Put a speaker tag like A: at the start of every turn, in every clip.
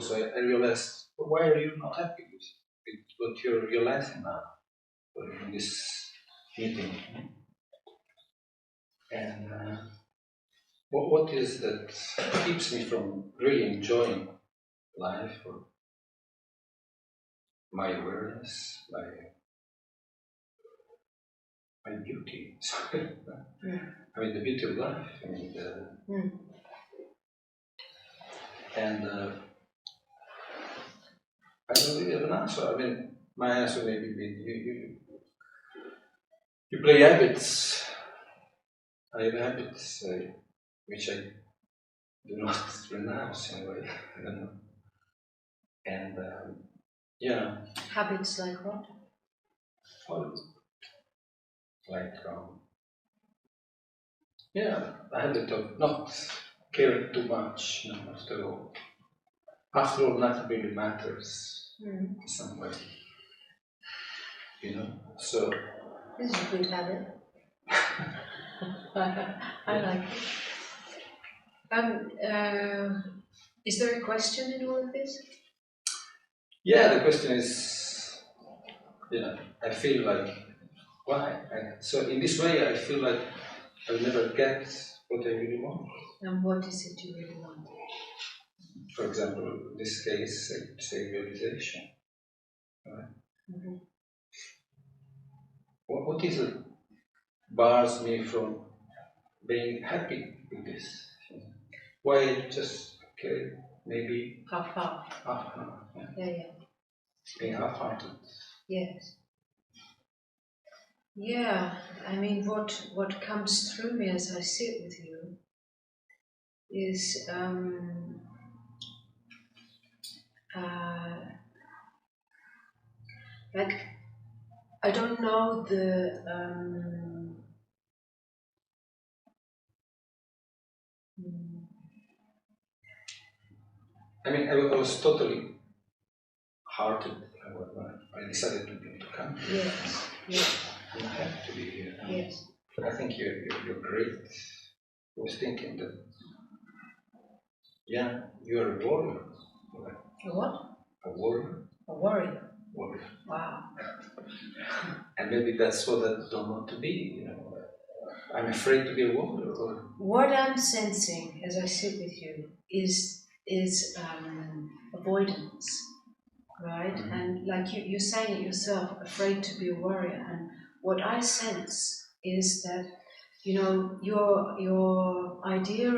A: also I realized, why are you not happy with what you're realizing now in this meeting? And what is that keeps me from really enjoying life, or my awareness, my beauty? I mean, the beauty of life. I mean, and I don't really have an answer. I mean, my answer may be you play habits. I have habits which I do not renounce in a way. I don't know. And yeah.
B: Habits like what?
A: Well, like yeah, a habit of not caring too much. No, after all. After all, nothing really matters in some way. You know, so.
B: This is a good habit. I like it. Is there a question in all of this?
A: Yeah, the question is, I feel like, why? So in this way, I feel like I'll never get what I really want.
B: And what is it you really want?
A: For example, in this case, say realization. Right? Mm-hmm. What is it bars me from being happy with this? Why just maybe
B: half-half?
A: Half-half, yeah.
B: Yeah.
A: Being half-hearted.
B: Yes. Yeah, I mean, what comes through me as I sit with you is like, I don't know the
A: I mean, I was totally hearted when I decided to come here.
B: Yes. Yes.
A: You have to be here.
B: Yes.
A: I think you're great. I was thinking that, yeah, you're a warrior.
B: A what?
A: A warrior.
B: A warrior.
A: Warrior.
B: Wow.
A: And maybe that's what I don't want to be. I'm afraid to be a warrior.
B: What I'm sensing as I sit with you is avoidance, right? Mm-hmm. And like you're saying it yourself, afraid to be a warrior. And what I sense is that, your idea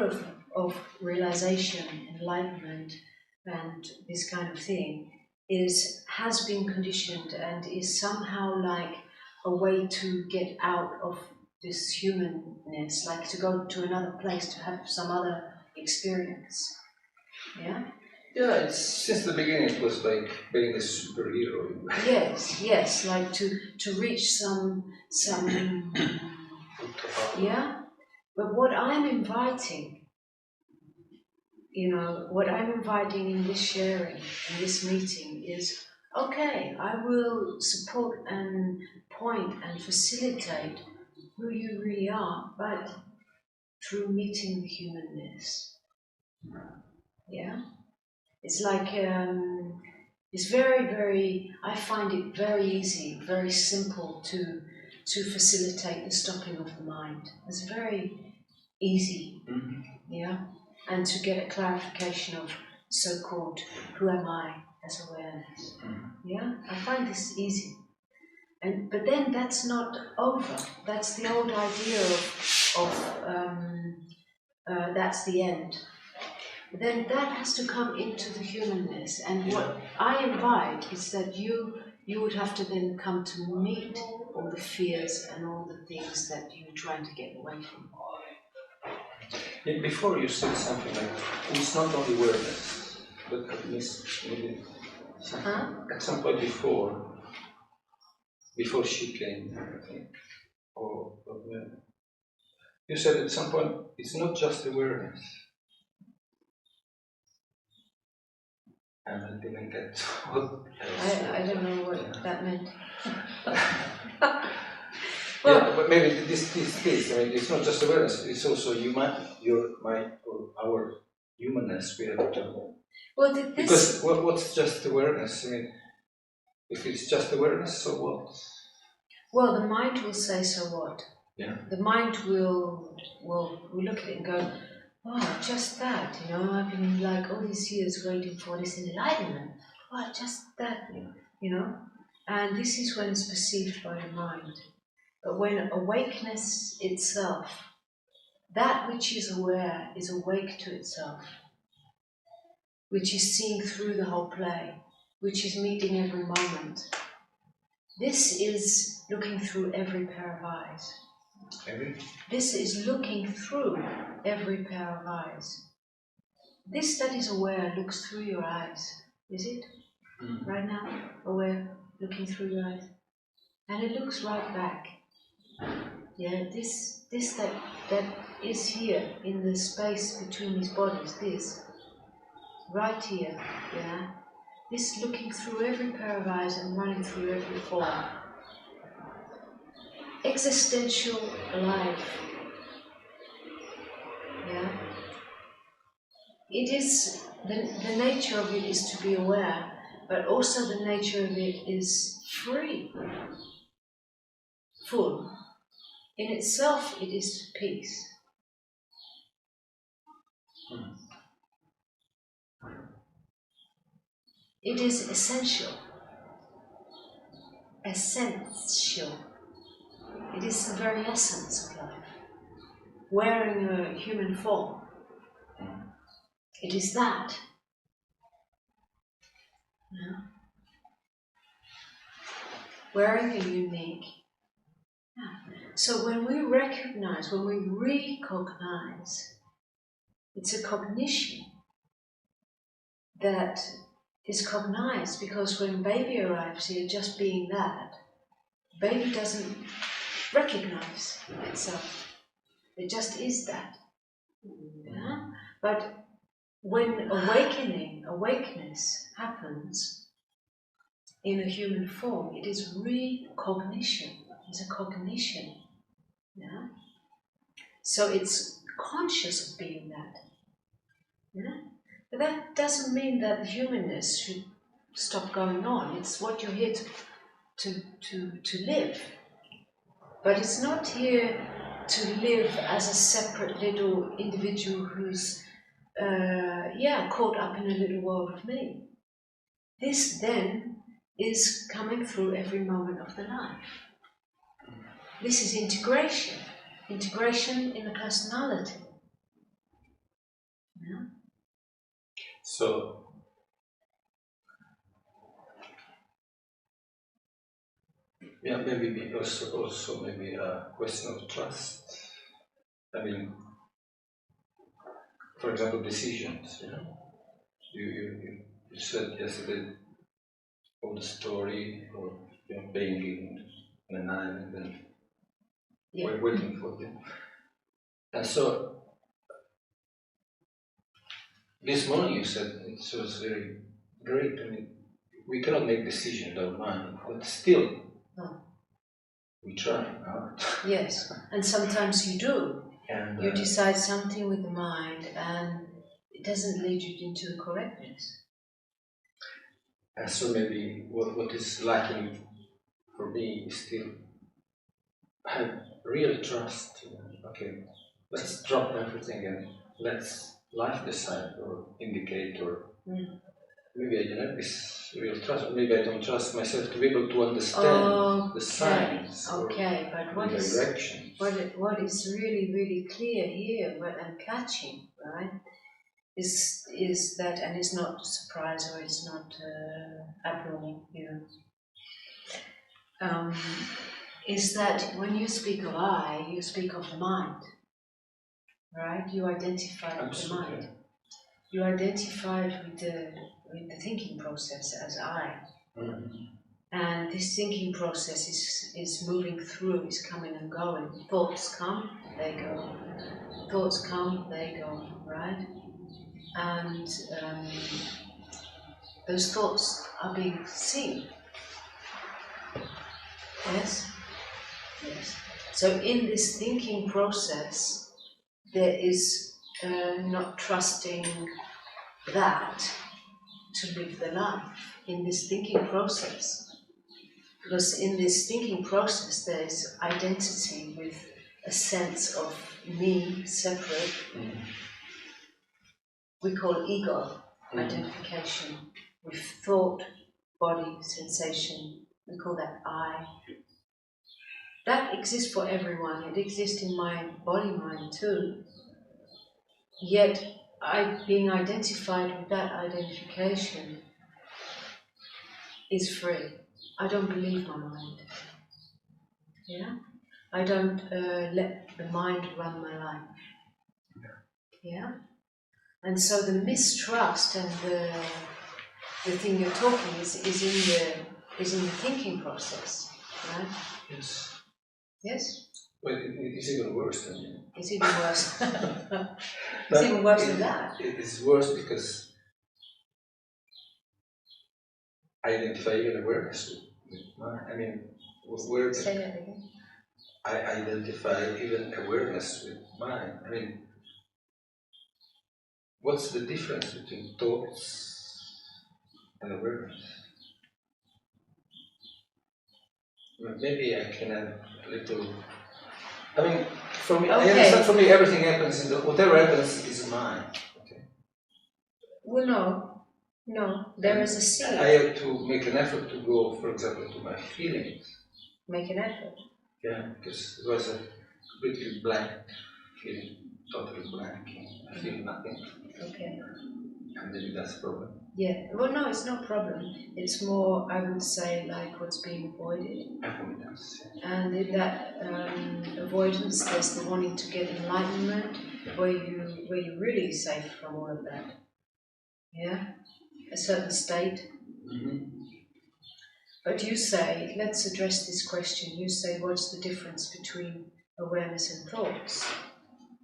B: of realization, enlightenment, and this kind of thing has been conditioned and is somehow like a way to get out of this humanness, like to go to another place, to have some other experience. Yeah?
A: Yeah, it's, since the beginning it was like being a superhero.
B: Yes, like to reach some yeah. But what I'm inviting, in this sharing, in this meeting is, okay, I will support and point and facilitate who you really are, but through meeting the humanness. Yeah? It's like, it's very, very, I find it very easy, very simple to facilitate the stopping of the mind. It's very easy, yeah? And to get a clarification of so-called, who am I as awareness, yeah? I find this easy. But then that's not over. That's the old idea of that's the end. Then that has to come into the humanness. And what I invite is that you would have to then come to meet all the fears and all the things that you're trying to get away from.
A: Yeah, before you said something like, it's not only awareness, but at least maybe at some point before she came, I think, or you said at some point, it's not just awareness. And I didn't get what
B: I don't know what that meant.
A: Well, yeah, but maybe this. I mean, it's not just awareness. It's also our humanness. We have to
B: Well,
A: Because what's just awareness? I mean, if it's just awareness, so what?
B: Well, the mind will say, so what?
A: Yeah.
B: The mind will look at it and go, oh, just that, you know, I've been like all these years waiting for this enlightenment. Oh, just that, you know. And this is when it's perceived by the mind. But when awakeness itself, that which is aware is awake to itself, which is seeing through the whole play, which is meeting every moment. This is looking through every pair of eyes. This is looking through every pair of eyes. This that is aware looks through your eyes, is it? Right now, aware, looking through your eyes. And it looks right back. Yeah, this that is here in the space between these bodies, this. Right here, yeah. This looking through every pair of eyes and running through every form. Existential life. Yeah. It is, the nature of it is to be aware, but also the nature of it is free, full. In itself, it is peace. It is essential. Essential. It is the very essence of life. Wearing a human form. It is that. Yeah. Wearing a unique. Yeah. So when we recognize, when we recognize, it's a cognition that is cognized, because when baby arrives here, just being that, baby doesn't recognize itself. It just is that. Yeah? But when awakeness happens in a human form, it is recognition. It's a cognition. Yeah? So it's conscious of being that. Yeah? But that doesn't mean that humanness should stop going on. It's what you're here to live. But it's not here to live as a separate little individual who's caught up in a little world of me. This then is coming through every moment of the life. This is integration. Integration in the personality. Yeah?
A: So, yeah, maybe also maybe a question of trust. I mean, for example, decisions. You know, you said yesterday of the story or being in an island and we're waiting for them. And so this morning you said it was very great. I mean, we cannot make decisions without mind, but still we try.
B: Yes, and sometimes you do.
A: And
B: you decide something with the mind and it doesn't lead you into the correctness.
A: And so maybe what is lacking for me is still have real trust. Okay, let's drop everything and let's life decide or indicate or maybe I don't have this real trust, or maybe I don't trust myself to be able to understand the signs
B: but what
A: the directions.
B: What is really, really clear here and catching, right, is that, and it's not a surprise or it's not abnormal, is that when you speak of I, you speak of the mind, right? You identify with the mind. You identified with the thinking process as I. And this thinking process is moving through, is coming and going. Thoughts come, they go. Thoughts come, they go, right? And those thoughts are being seen. Yes? Yes. So in this thinking process, there is not trusting that, to live the life in this thinking process. Because in this thinking process there's identity with a sense of me separate. We call ego identification with thought, body, sensation. We call that I. That exists for everyone. It exists in my body mind too. Yet, being identified with that identification is free. I don't believe my mind. Yeah? I don't let the mind run my life. Yeah? And so the mistrust and the thing you're talking is in the thinking process, right?
A: Yes.
B: Yes?
A: Well, it's even worse than you.
B: It's even worse. It's even worse than that.
A: It is worse because I identify even awareness with mind. I mean, where
B: Say that again.
A: I identify even awareness with mind. I mean, what's the difference between thoughts and awareness? Maybe I can add a little. I mean, for me, I understand. For me, everything happens whatever happens is mine. Okay.
B: Well, no. There is a seed.
A: I have to make an effort to go, for example, to my feelings.
B: Make an effort.
A: Yeah, because it was a completely blank feeling, totally blank. I feel nothing.
B: Okay.
A: And maybe that's a problem.
B: Yeah. Well, no, it's no problem. It's more, I would say, like what's being avoided.
A: Avoidance.
B: And in that avoidance, there's the wanting to get enlightenment, where you're really safe from all of that. Yeah, a certain state. But you say, let's address this question. You say, what's the difference between awareness and thoughts?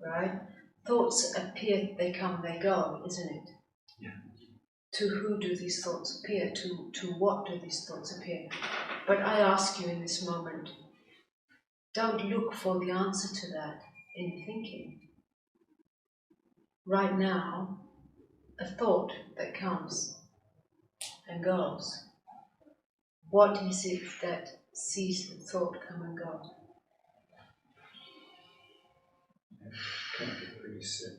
B: Right? Thoughts appear, they come, they go, isn't it?
A: Yeah.
B: To who do these thoughts appear? To what do these thoughts appear? But I ask you in this moment, don't look for the answer to that in thinking. Right now, a thought that comes and goes. What is it that sees the thought come and go?
A: Can't really say.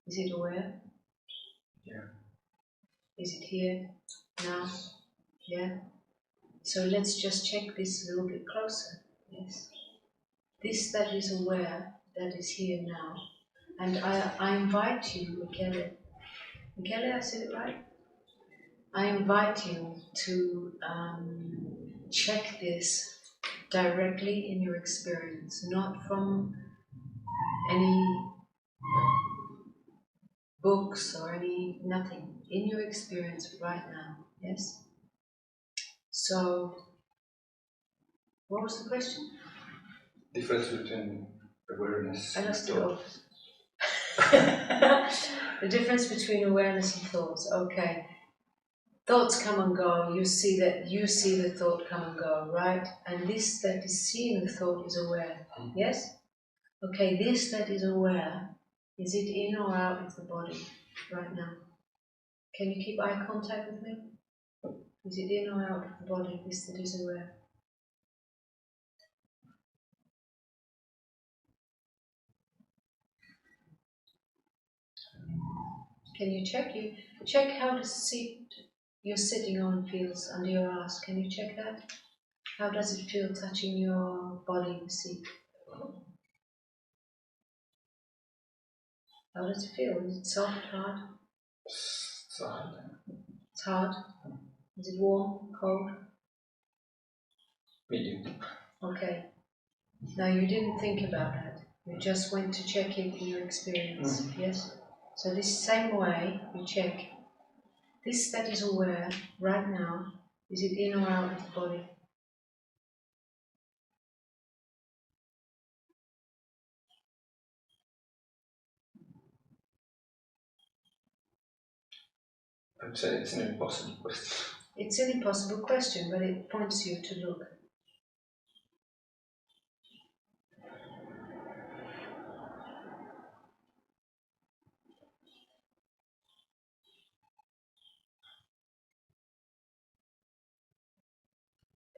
B: Is it aware?
A: Yeah.
B: Is it here, now? Yeah? So let's just check this a little bit closer. Yes? This that is aware, that is here now. And I invite you, Michele. Michele, I said it right? I invite you to check this directly in your experience, not from any books or nothing, in your experience right now, yes? So, what was the question?
A: Difference between awareness and thoughts.
B: The difference between awareness and thoughts, okay. Thoughts come and go, you see the thought come and go, right? And this that is seeing the thought is aware, yes? Okay, this that is aware, is it in or out of the body right now? Can you keep eye contact with me? Is it in or out of the body, this that is aware? Can you check? Check how the seat you're sitting on feels under your ass. Can you check that? How does it feel touching your body, the seat? How does it feel? Is it soft, hard?
A: It's hard.
B: It's hard. Is it warm, cold?
A: Medium.
B: Okay. Now you didn't think about that. You just went to check it in your experience. Yes? So this same way you check. This that is aware right now, is it in or out of the body?
A: I would say it's an impossible question.
B: It's an impossible question, but it points you to look.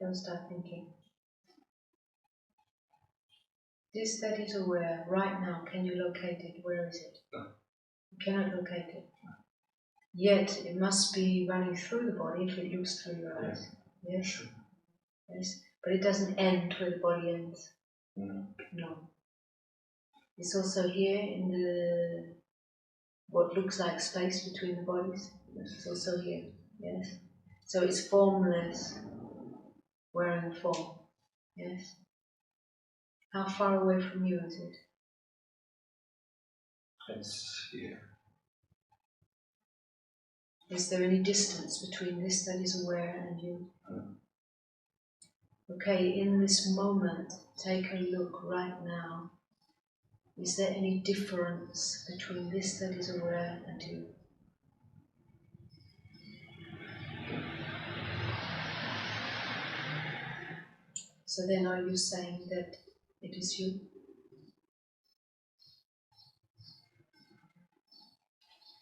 B: Don't start thinking. This that is aware right now, can you locate it? Where is it?
A: No.
B: You cannot locate it. Yet it must be running through the body if it looks through your eyes. Yes?
A: Sure.
B: Yes. But it doesn't end where the body ends.
A: No.
B: No. It's also here in the what looks like space between the bodies.
A: Yes.
B: It's also here. Yes. So it's formless, wearing form. Yes. How far away from you is it?
A: It's here.
B: Is there any distance between this that is aware and you?
A: No.
B: Okay, in this moment, take a look right now. Is there any difference between this that is aware and you? So then are you saying that it is you?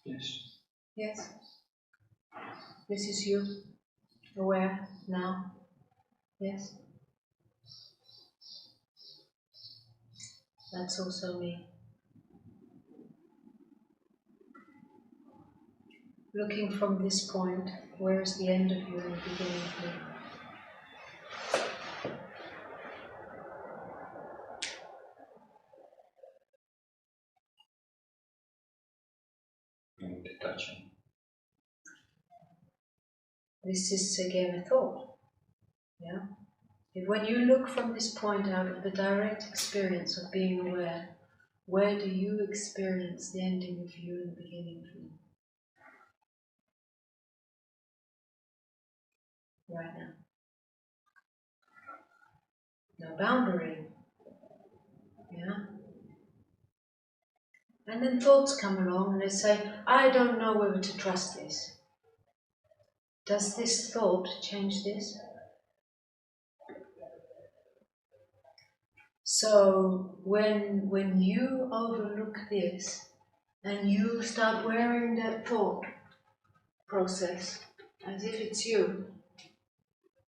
A: Yes.
B: Yes. This is you, aware now. Yes. That's also me. Looking from this point, where is the end of you and the beginning of me?
A: And detaching.
B: This is again a thought. Yeah? When you look from this point out of the direct experience of being aware, where do you experience the ending of you and the beginning of you? Right now. No boundary. Yeah? And then thoughts come along and they say, I don't know whether to trust this. Does this thought change this? So when you overlook this and you start wearing that thought process as if it's you,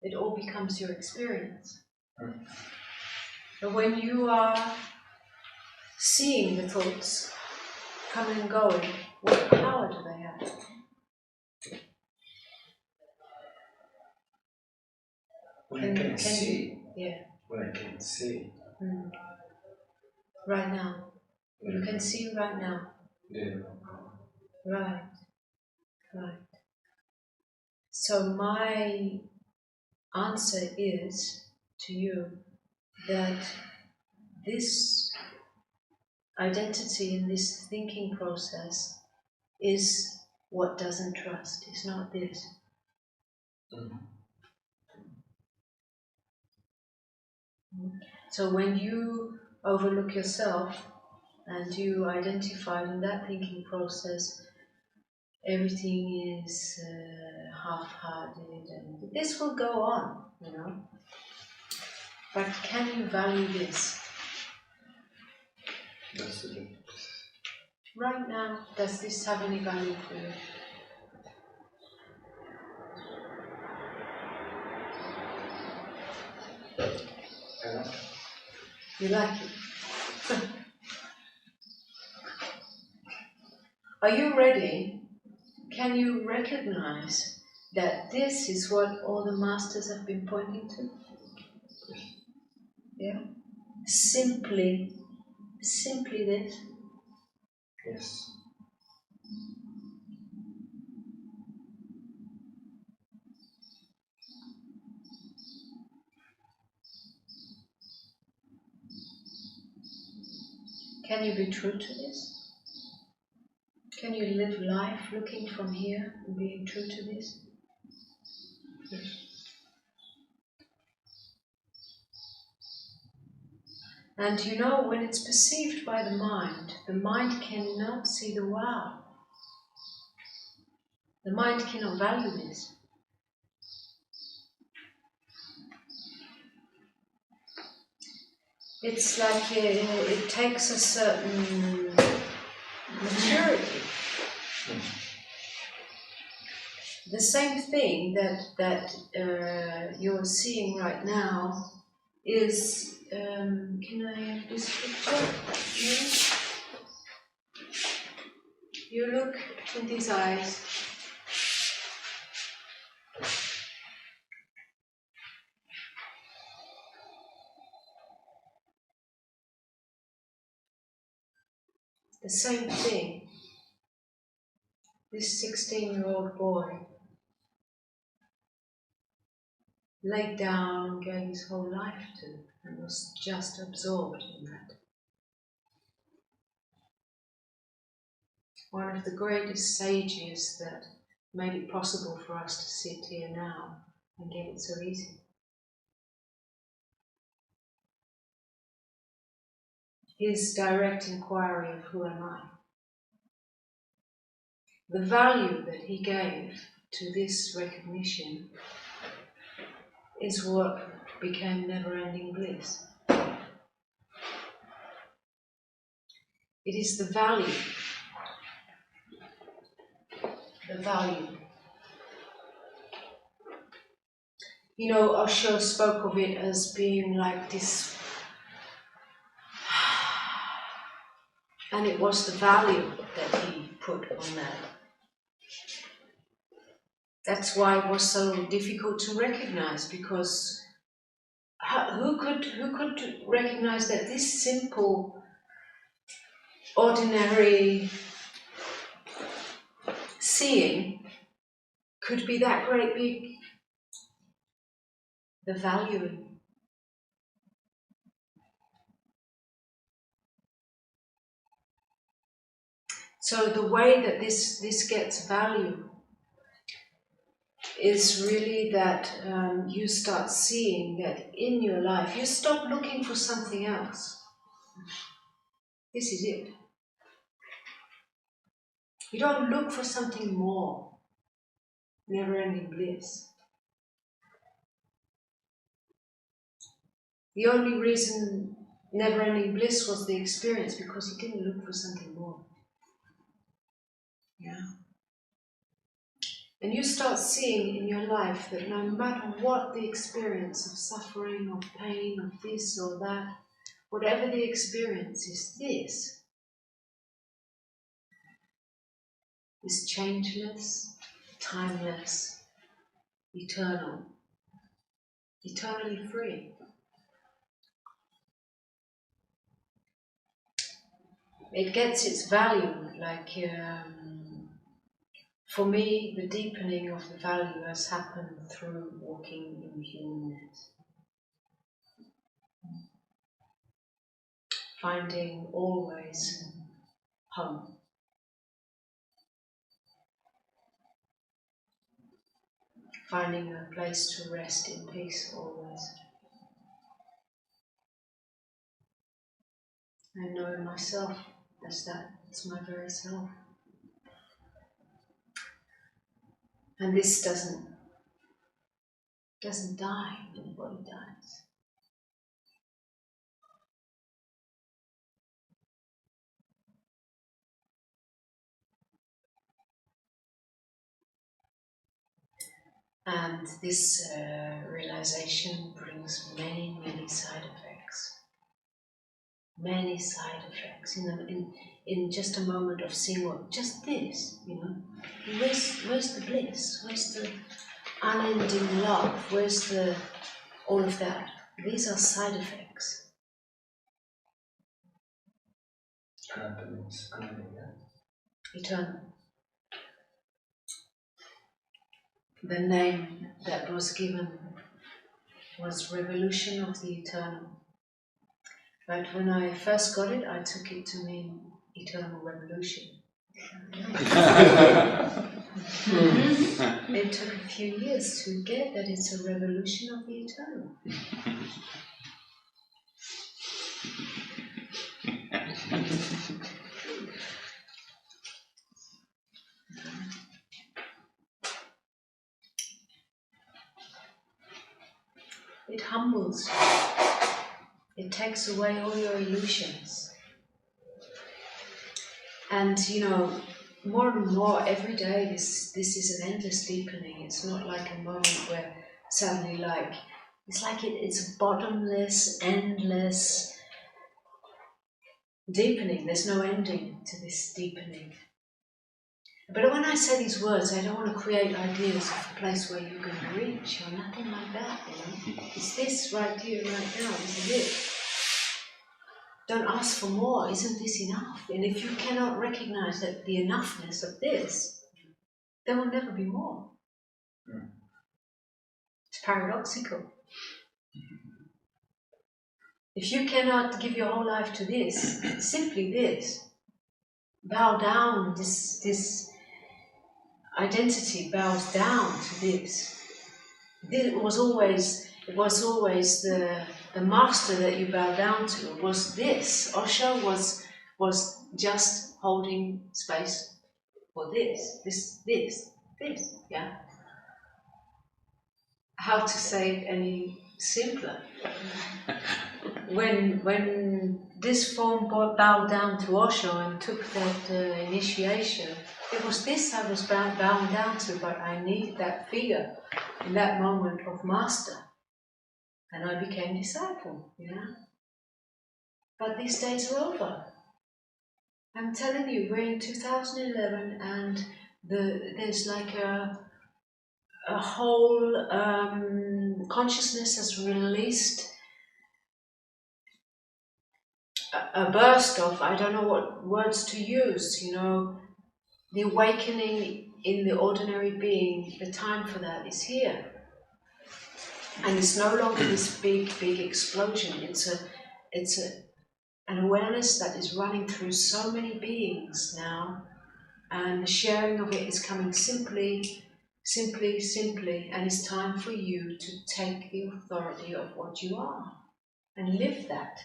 B: it all becomes your experience. But when you are seeing the thoughts coming and going, what power do they have?
A: When I can see.
B: Yeah.
A: When I can see.
B: Right now. You can see right now.
A: Yeah.
B: Right. Right. So my answer is to you that this identity in this thinking process is what doesn't trust. It's not this. So when you overlook yourself and you identify in that thinking process, everything is half-hearted, and this will go on, you know. But can you value this?
A: That's it.
B: Right now, does this have any value for you? You like it? Are you ready? Can you recognize that this is what all the masters have been pointing to? Yeah? Simply this?
A: Yes.
B: Can you be true to this? Can you live life looking from here and being true to this? Yes. And you know, when it's perceived by the mind cannot see the wow. The mind cannot value this. It's like it takes a certain maturity the same thing that you're seeing right now is, can I have this picture? Yeah. You look in these eyes. The same thing. This 16-year-old boy laid down and gave his whole life to, and was just absorbed in that. One of the greatest sages that made it possible for us to sit here now and get it so easy. His direct inquiry of who am I? The value that he gave to this recognition is what became never-ending bliss. It is the value. The value. You know, Osho spoke of it as being like this, and it was the value that he put on that. That's why it was so difficult to recognize, because who could recognize that this simple, ordinary seeing could be that great big? The valuing. So the way that this gets value is really that you start seeing that in your life, you stop looking for something else. This is it. You don't look for something more. Never-ending bliss. The only reason never-ending bliss was the experience, because you didn't look for something more. Yeah. And you start seeing in your life that no matter what the experience of suffering, of pain, of this or that, whatever the experience is, this is changeless, timeless, eternal, eternally free. It gets its value, like for me, the deepening of the value has happened through walking in humanness. Finding always home. Finding a place to rest in peace always. I know myself as that. It's my very self. And this doesn't die when the body dies. And this realization brings many, many side effects. Many side effects. In just a moment of seeing what, just this, you know. Where's the bliss? Where's the unending love? Where's the all of that? These are side effects.
A: Ananta means unending, yeah?
B: Eternal. The name that was given was Revolution of the Eternal. But when I first got it, I took it to mean eternal revolution. It took a few years to get that it's a revolution of the eternal. It humbles you. It takes away all your illusions. And you know, more and more every day, this is an endless deepening. It's not like a moment where suddenly it's a bottomless, endless deepening. There's no ending to this deepening. But when I say these words, I don't want to create ideas of a place where you're going to reach or nothing like that, you know. It's this right here, right now, this is it. Don't ask for more, isn't this enough? And if you cannot recognize that the enoughness of this, there will never be more. It's paradoxical. If you cannot give your whole life to this, simply this, bow down, this identity bows down to this. It was always the master that you bow down to. It was this. Osho was just holding space for this, yeah. How to say it any simpler? When this form bowed down to Osho and took that initiation, it was this I was bound down to, but I needed that figure in that moment of master. And I became disciple, you know. But these days are over. I'm telling you, we're in 2011 and there's like a whole consciousness has released a burst of, I don't know what words to use, you know, the awakening in the ordinary being, the time for that is here. And it's no longer this big explosion. It's an awareness that is running through so many beings now, and the sharing of it is coming simply, and it's time for you to take the authority of what you are and live that.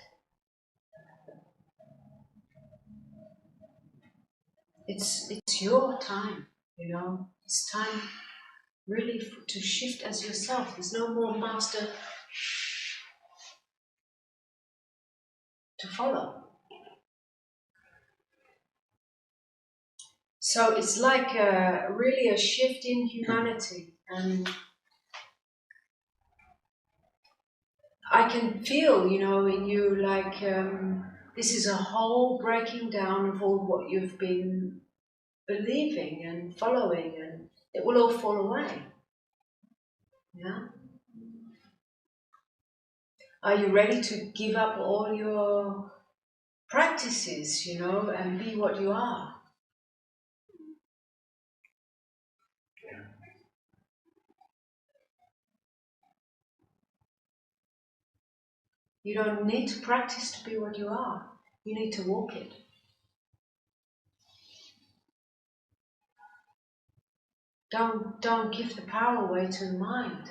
B: It's your time, you know. It's time really to shift as yourself. There's no more master to follow. So it's like really a shift in humanity, and I can feel, you know, in you like this is a whole breaking down of all what you've been believing and following, and it will all fall away. Yeah? Are you ready to give up all your practices, you know, and be what you are? You don't need to practice to be what you are. You need to walk it. Don't give the power away to the mind.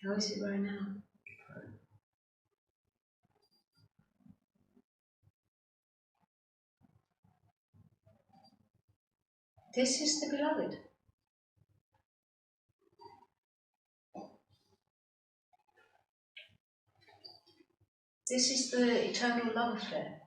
B: How is it right now? This is the beloved. This is the eternal love affair.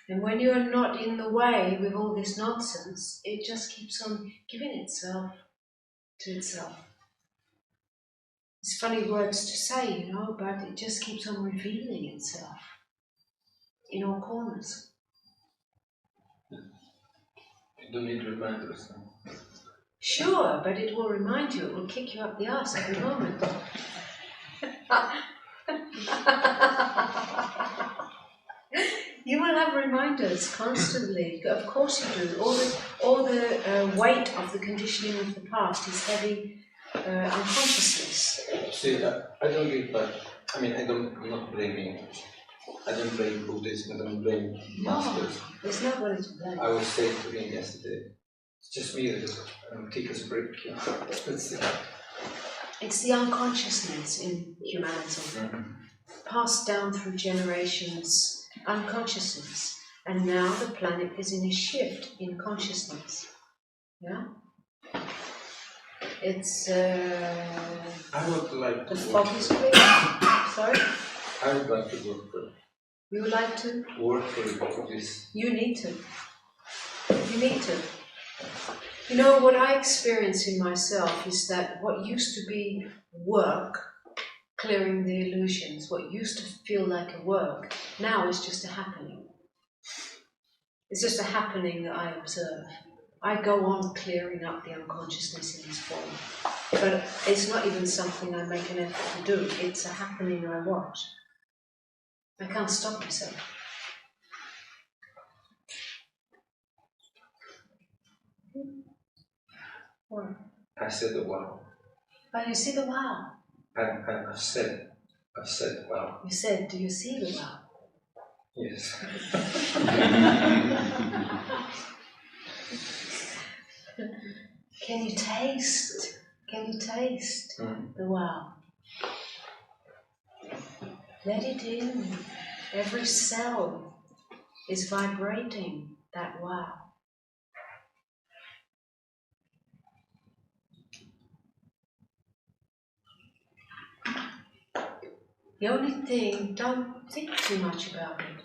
B: And when you are not in the way with all this nonsense, it just keeps on giving itself to itself. It's funny words to say, you know, but it just keeps on revealing itself in all corners.
A: You don't need reminders. No?
B: Sure, but it will remind you, it will kick you up the arse every moment. You will have reminders constantly. Of course you do. All the weight of the conditioning of the past is heavy unconsciousness.
A: See, I don't give back. I mean, I'm not blaming. I don't blame Buddhism. I don't blame masters.
B: No, there's nobody to blame.
A: I was saying to him yesterday, it's just me that just kick us a brick. You know? That's it.
B: It's the unconsciousness in humanity, passed down through generations. Unconsciousness. And now the planet is in a shift in consciousness. Yeah? It's
A: I would like to
B: the fog is clear. Sorry?
A: I would like to work for it.
B: You would like to?
A: Work for this.
B: You need to. You need to. You know, what I experience in myself is that what used to be work, clearing the illusions, what used to feel like a work, now is just a happening. It's just a happening that I observe. I go on clearing up the unconsciousness in this form. But it's not even something I make an effort to do. It's a happening I watch. I can't stop myself. What?
A: I said wow.
B: Oh, you see the wow?
A: I said wow.
B: You said, do you see the wow?
A: Yes.
B: Can you taste? Can you taste the wow? Let it in. Every cell is vibrating that wow. The only thing, don't think too much about it.